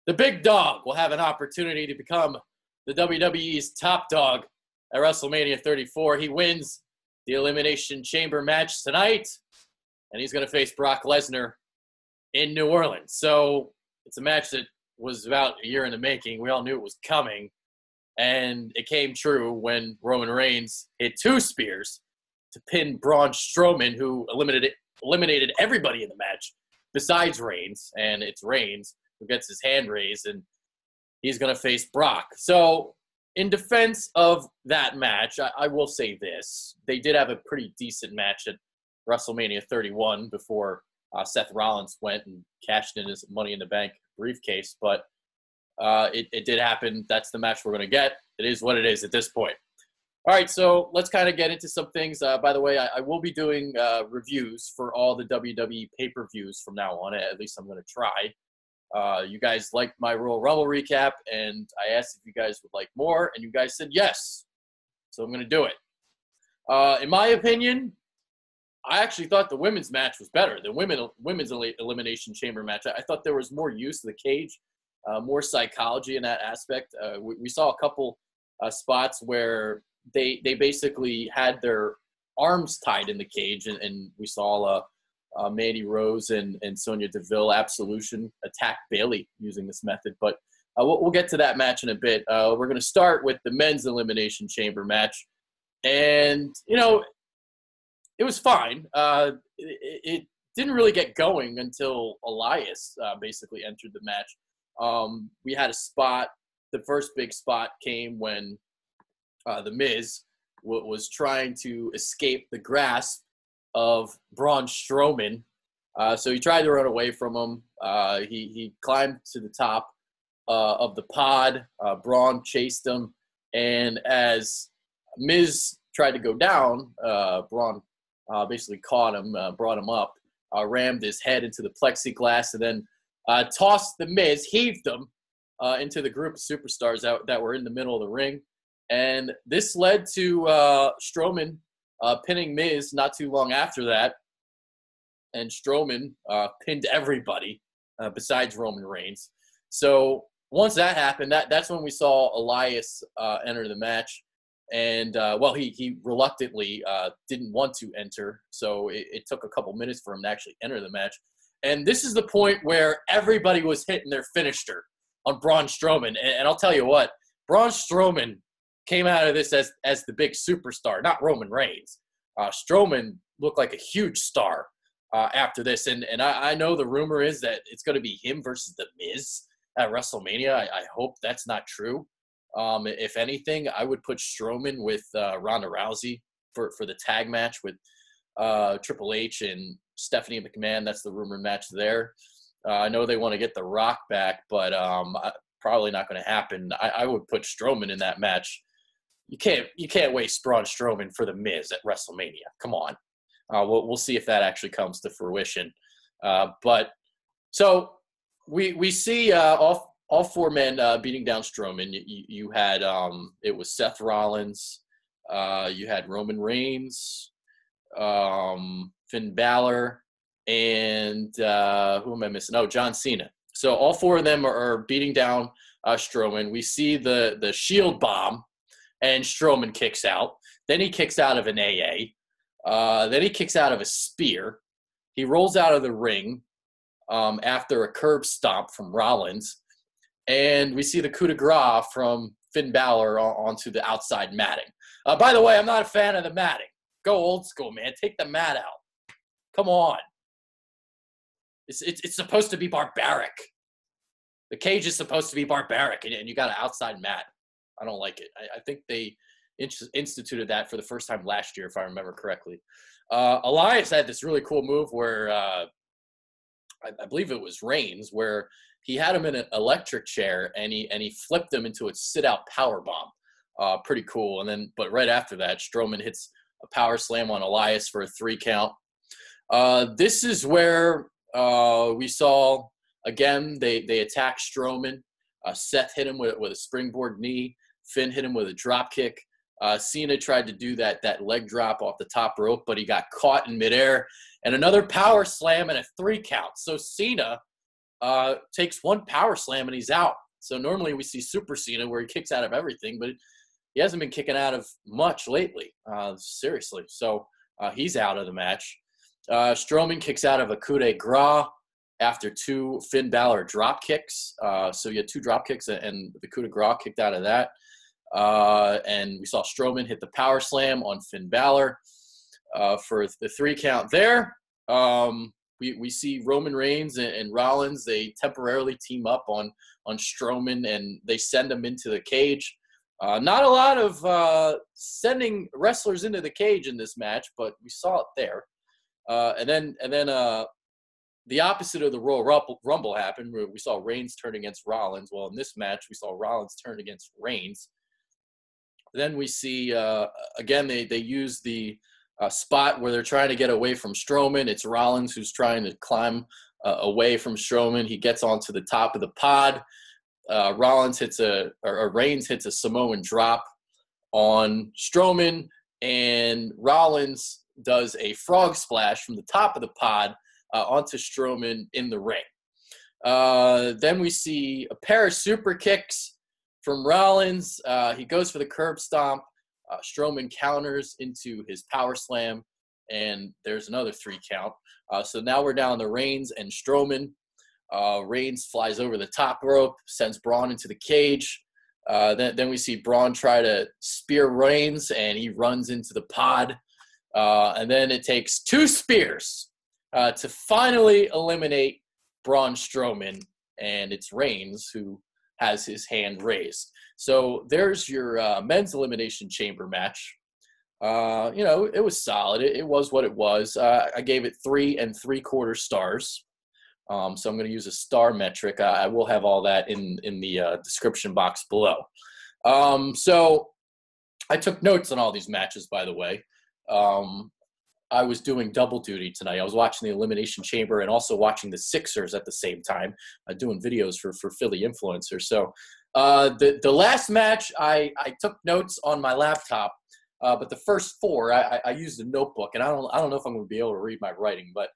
the big dog will have an opportunity to become the WWE's top dog at WrestleMania 34. He wins the Elimination Chamber match tonight, and he's going to face Brock Lesnar in New Orleans. So it's a match that was about a year in the making. We all knew it was coming, and it came true when Roman Reigns hit 2 spears to pin Braun Strowman, who eliminated everybody in the match besides Reigns, and it's Reigns who gets his hand raised, and he's going to face Brock. So in defense of that match, I will say this. They did have a pretty decent match at WrestleMania 31 before Seth Rollins went and cashed in his Money in the Bank briefcase, but it did happen. That's the match we're going to get. It is what it is at this point. All right, so let's kind of get into some things. By the way, I will be doing reviews for all the WWE pay-per-views from now on. At least I'm going to try. You guys liked my Royal Rumble recap, and I asked if you guys would like more, and you guys said yes. So I'm going to do it. In my opinion, I actually thought the women's match was better. The women's Elimination Chamber match. I thought there was more use of the cage, more psychology in that aspect. We saw a couple spots where they basically had their arms tied in the cage, and we saw Mandy Rose and Sonya Deville Absolution attack Bayley using this method. But we'll get to that match in a bit. We're going to start with the men's Elimination Chamber match. And, it was fine. It didn't really get going until Elias basically entered the match. We had a spot. The first big spot came when The Miz was trying to escape the grasp of Braun Strowman. So he tried to run away from him. He climbed to the top of the pod. Braun chased him. And as Miz tried to go down, Braun basically caught him, brought him up, rammed his head into the plexiglass, and then tossed the Miz, heaved him into the group of superstars that were in the middle of the ring. And this led to Strowman pinning Miz not too long after that. And Strowman pinned everybody besides Roman Reigns. So once that happened, that's when we saw Elias enter the match. And, he reluctantly didn't want to enter. So it took a couple minutes for him to actually enter the match. And this is the point where everybody was hitting their finisher on Braun Strowman. And I'll tell you what, Braun Strowman came out of this as the big superstar, not Roman Reigns. Strowman looked like a huge star after this. And I know the rumor is that it's going to be him versus The Miz at WrestleMania. I hope that's not true. If anything, I would put Strowman with Ronda Rousey for the tag match with Triple H and Stephanie McMahon. That's the rumored match there. I know they want to get The Rock back, but probably not going to happen. I would put Strowman in that match. You can't waste Braun Strowman for The Miz at WrestleMania. Come on. We'll see if that actually comes to fruition. But so we see all 4 men beating down Strowman. You had it was Seth Rollins, you had Roman Reigns, Finn Balor, and who am I missing? Oh, John Cena. So all 4 of them are beating down Strowman. We see the Shield bomb, and Strowman kicks out. Then he kicks out of an AA. Then he kicks out of a spear. He rolls out of the ring after a curb stomp from Rollins. And we see the coup de grace from Finn Balor onto the outside matting. By the way, I'm not a fan of the matting. Go old school, man. Take the mat out. Come on. It's supposed to be barbaric. The cage is supposed to be barbaric, and you got an outside mat. I don't like it. I think they instituted that for the first time last year, if I remember correctly. Elias had this really cool move where I believe it was Reigns, where he had him in an electric chair and he flipped him into a sit-out power bomb. Pretty cool. But right after that, Strowman hits a power slam on Elias for a 3 count. This is where we saw again they attacked Strowman. Seth hit him with a springboard knee. Finn hit him with a drop kick. Cena tried to do that leg drop off the top rope, but he got caught in midair. And another power slam and a 3 count. So Cena takes one power slam and he's out. So normally we see Super Cena where he kicks out of everything, but he hasn't been kicking out of much lately, seriously. So he's out of the match. Strowman kicks out of a coup de grace after 2 Finn Balor drop kicks. So you had 2 drop kicks and the coup de grace kicked out of that. And we saw Strowman hit the power slam on Finn Balor for the 3 count there. We see Roman Reigns and Rollins. They temporarily team up on Strowman and they send him into the cage. Not a lot of sending wrestlers into the cage in this match, but we saw it there. And then the opposite of the Royal Rumble happened, where we saw Reigns turn against Rollins. Well, in this match, we saw Rollins turn against Reigns. Then we see, again, they use the spot where they're trying to get away from Strowman. It's Rollins who's trying to climb away from Strowman. He gets onto the top of the pod. Reigns hits a Samoan drop on Strowman, and Rollins does a frog splash from the top of the pod onto Strowman in the ring. Then we see a pair of super kicks from Rollins. He goes for the curb stomp. Strowman counters into his power slam, and there's another 3 count. So now we're down to Reigns and Strowman. Reigns flies over the top rope, sends Braun into the cage. Then we see Braun try to spear Reigns, and he runs into the pod. And then it takes 2 spears to finally eliminate Braun Strowman, and it's Reigns who has his hand raised. So there's your men's Elimination Chamber match. It was solid. It was what it was. I gave it 3 3/4 stars. So I'm going to use a star metric. I will have all that in the description box below. So I took notes on all these matches, by the way. I was doing double duty tonight. I was watching the Elimination Chamber and also watching the Sixers at the same time, doing videos for Philly influencers. So the last match, I took notes on my laptop, but the first 4, I used a notebook, and I don't know if I'm going to be able to read my writing, but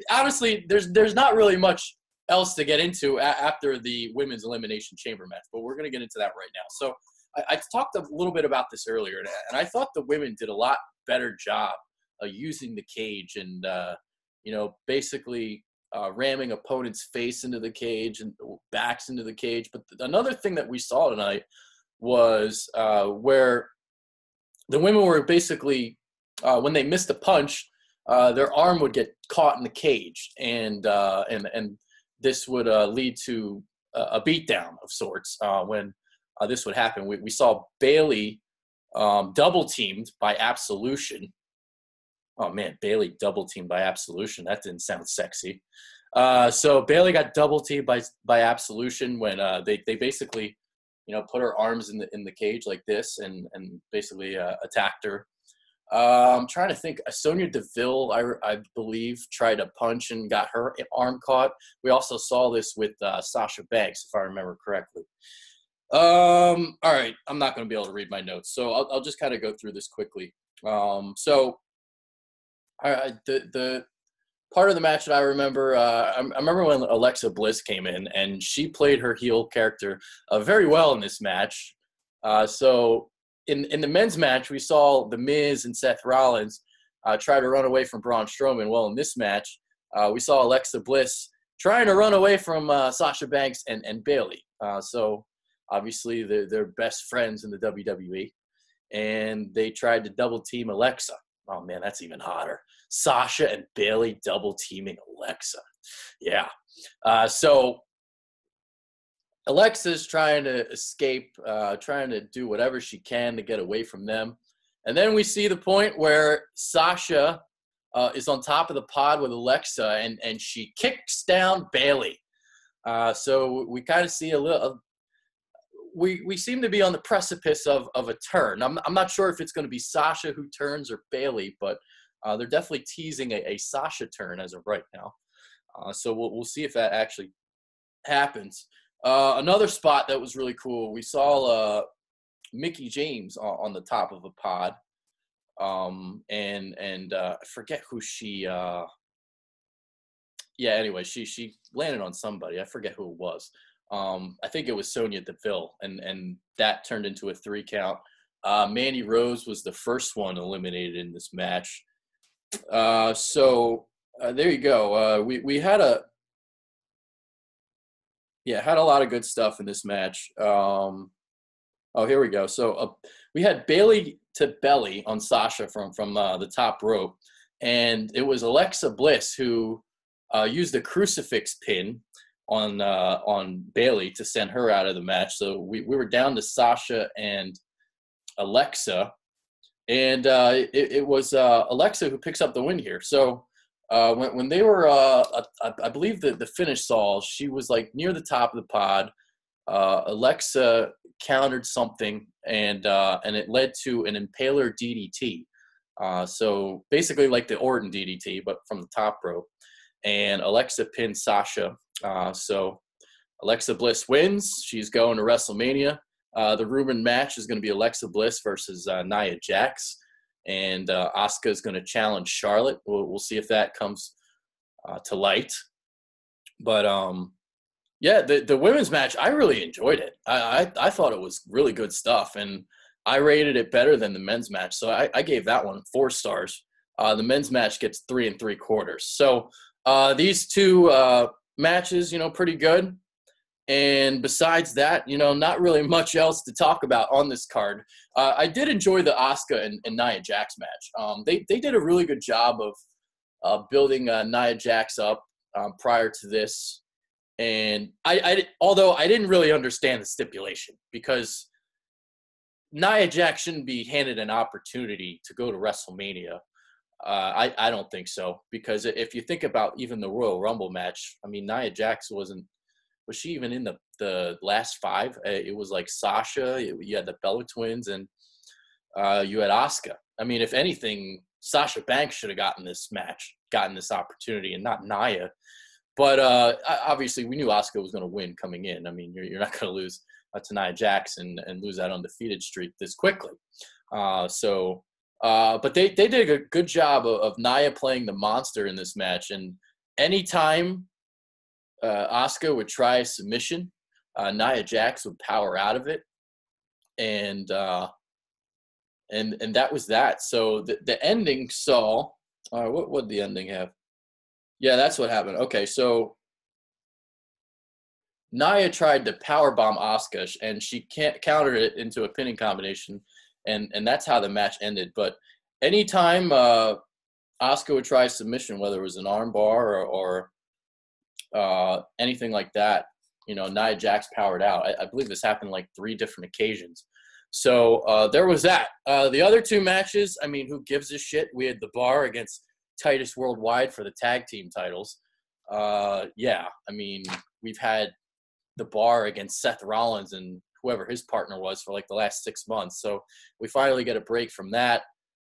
honestly, there's not really much else to get into after the Women's Elimination Chamber match, but we're going to get into that right now. So I talked a little bit about this earlier, and I thought the women did a lot better job using the cage and, basically ramming opponents' face into the cage and backs into the cage. But another thing that we saw tonight was where the women were basically, when they missed a punch, their arm would get caught in the cage, and this would lead to a beatdown of sorts when this would happen. We saw Bayley double teamed by Absolution. Oh man, Bayley double teamed by Absolution. That didn't sound sexy. So Bayley got double teamed by Absolution when they basically, put her arms in the cage like this and basically attacked her. I'm trying to think. Sonya Deville, I believe, tried to punch and got her arm caught. We also saw this with Sasha Banks, if I remember correctly. All right, I'm not going to be able to read my notes, so I'll just kind of go through this quickly. The part of the match that I remember, I remember when Alexa Bliss came in, and she played her heel character very well in this match. So in the men's match, we saw The Miz and Seth Rollins try to run away from Braun Strowman. Well, in this match, we saw Alexa Bliss trying to run away from Sasha Banks and Bayley. So obviously they're best friends in the WWE, and they tried to double team Alexa. Oh man, that's even hotter. Sasha and Bayley double teaming Alexa. Yeah. So Alexa's trying to escape, trying to do whatever she can to get away from them. And then we see the point where Sasha is on top of the pod with Alexa, and she kicks down Bayley. So we kind of see a little. We seem to be on the precipice of a turn. I'm not sure if it's going to be Sasha who turns or Bayley, but they're definitely teasing a Sasha turn as of right now. So we'll see if that actually happens. Another spot that was really cool, we saw Mickie James on the top of a pod, and I forget who she. yeah, anyway, she landed on somebody. I forget who it was. I think it was Sonya Deville, and that turned into a 3 count. Mandy Rose was the first one eliminated in this match. So there you go. We had a lot of good stuff in this match. Oh, here we go. So we had Bayley to belly on Sasha from the top rope, and it was Alexa Bliss who used the crucifix pin on Bayley to send her out of the match. So we were down to Sasha and Alexa, and it was Alexa who picks up the win here. So when they were, I believe the finish saw, she was like near the top of the pod. Alexa countered something, and it led to an Impaler DDT. So basically like the Orton DDT, but from the top rope. And Alexa pinned Sasha. So Alexa Bliss wins. She's going to WrestleMania. The rumored match is going to be Alexa Bliss versus Nia Jax. And Asuka is going to challenge Charlotte. We'll see if that comes to light. But, yeah, the women's match, I really enjoyed it. I thought it was really good stuff. And I rated it better than the men's match. So I gave that one 4 stars. The men's match gets 3 3/4. So these two matches, pretty good. And besides that, not really much else to talk about on this card. I did enjoy the Asuka and Nia Jax match. They did a really good job of building Nia Jax up prior to this. And although I didn't really understand the stipulation, because Nia Jax shouldn't be handed an opportunity to go to WrestleMania. I don't think so, because if you think about even the Royal Rumble match, I mean, Nia Jax was she even in the last 5? It was like Sasha, you had the Bella Twins, and you had Asuka. I mean, if anything, Sasha Banks should have gotten this opportunity, and not Nia. But obviously, we knew Asuka was going to win coming in. I mean, you're not going to lose to Nia Jax and lose that undefeated streak this quickly. But they did a good job of Nia playing the monster in this match. And anytime Asuka would try a submission, Nia Jax would power out of it. And that was that. So the ending saw what would the ending have? Yeah, that's what happened. Okay, so Nia tried to powerbomb Asuka, and she countered it into a pinning combination, and that's how the match ended. But anytime Asuka would try submission, whether it was an arm bar or anything like that, Nia Jax powered out. I believe this happened like 3 different occasions. So there was that. The other 2 matches, I mean, who gives a shit? We had the Bar against Titus Worldwide for the tag team titles. Yeah, I mean, we've had the Bar against Seth Rollins and whoever his partner was for like the last 6 months. So we finally get a break from that.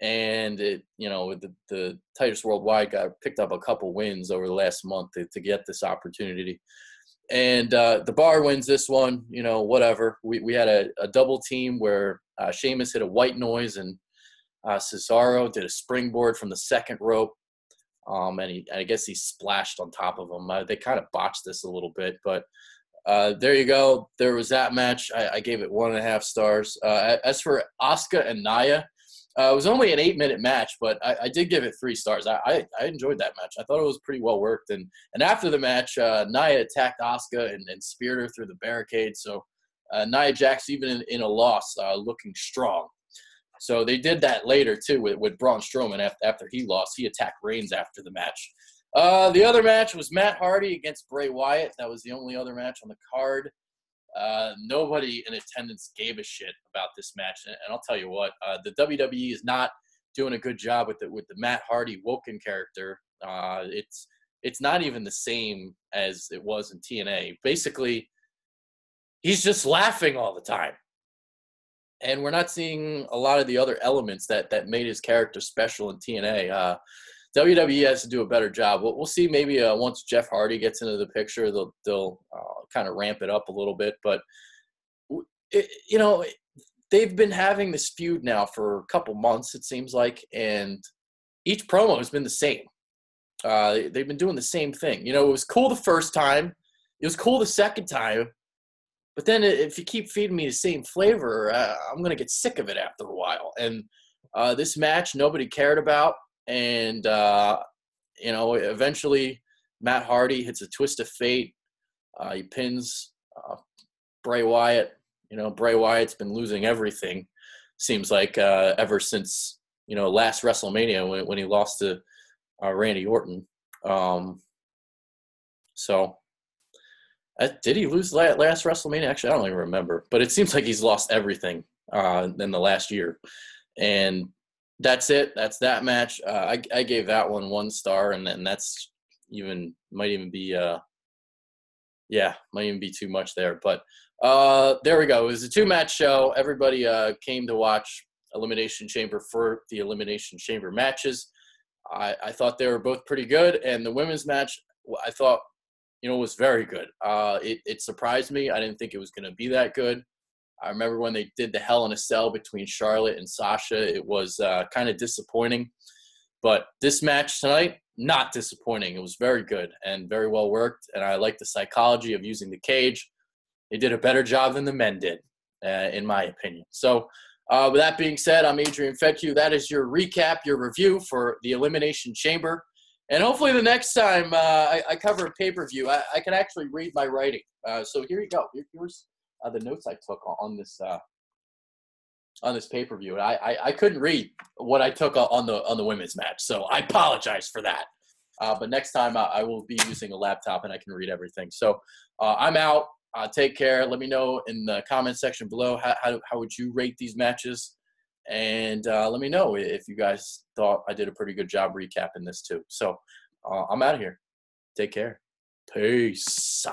And it, with the Titus Worldwide picked up a couple wins over the last month to get this opportunity. And the Bar wins this one, whatever. We had a double team where Sheamus hit a white noise and Cesaro did a springboard from the second rope. And I guess he splashed on top of him. They kind of botched this a little bit, but there you go. There was that match. I gave it 1.5 stars. As for Asuka and Nia, it was only an 8-minute match, but I did give it 3 stars. I enjoyed that match. I thought it was pretty well worked. And after the match, Nia attacked Asuka and speared her through the barricade. So Nia Jax, even in a loss, looking strong. So they did that later, too, with Braun Strowman. After he lost, he attacked Reigns after the match. The other match was Matt Hardy against Bray Wyatt. That was the only other match on the card. Nobody in attendance gave a shit about this match. And I'll tell you what, the WWE is not doing a good job with the Matt Hardy Woken character. It's not even the same as it was in TNA. Basically, he's just laughing all the time. And we're not seeing a lot of the other elements that made his character special in TNA. WWE has to do a better job. We'll see maybe once Jeff Hardy gets into the picture, they'll kind of ramp it up a little bit. But, they've been having this feud now for a couple months, it seems like, and each promo has been the same. they've been doing the same thing. You know, it was cool the first time. It was cool the second time. But then if you keep feeding me the same flavor, I'm going to get sick of it after a while. And this match, nobody cared about. And, you know, eventually Matt Hardy hits a twist of fate. He pins Bray Wyatt. You know, Bray Wyatt's been losing everything, seems like, ever since, you know, last WrestleMania when he lost to Randy Orton. Did he lose last WrestleMania? Actually, I don't even remember. But it seems like he's lost everything in the last year. And that's it. That's that match. I gave that one 1 star, and that's might even be too much there. But there we go. It was a 2-match show. Everybody came to watch Elimination Chamber for the Elimination Chamber matches. I thought they were both pretty good, and the women's match, I thought, you know, was very good. It surprised me. I didn't think it was going to be that good. I remember when they did the Hell in a Cell between Charlotte and Sasha, it was kind of disappointing. But this match tonight, not disappointing. It was very good and very well worked, and I like the psychology of using the cage. They did a better job than the men did, in my opinion. So with that being said, I'm Adrian Fetcu. That is your recap, your review for the Elimination Chamber. And hopefully the next time I cover a pay-per-view, I can actually read my writing. So here you go. Here's the notes I took on this pay-per-view. I couldn't read what I took on the women's match, so I apologize for that. But next time I will be using a laptop and I can read everything. So I'm out. Take care. Let me know in the comment section below how would you rate these matches. And let me know if you guys thought I did a pretty good job recapping this too. So I'm out of here. Take care. Peace.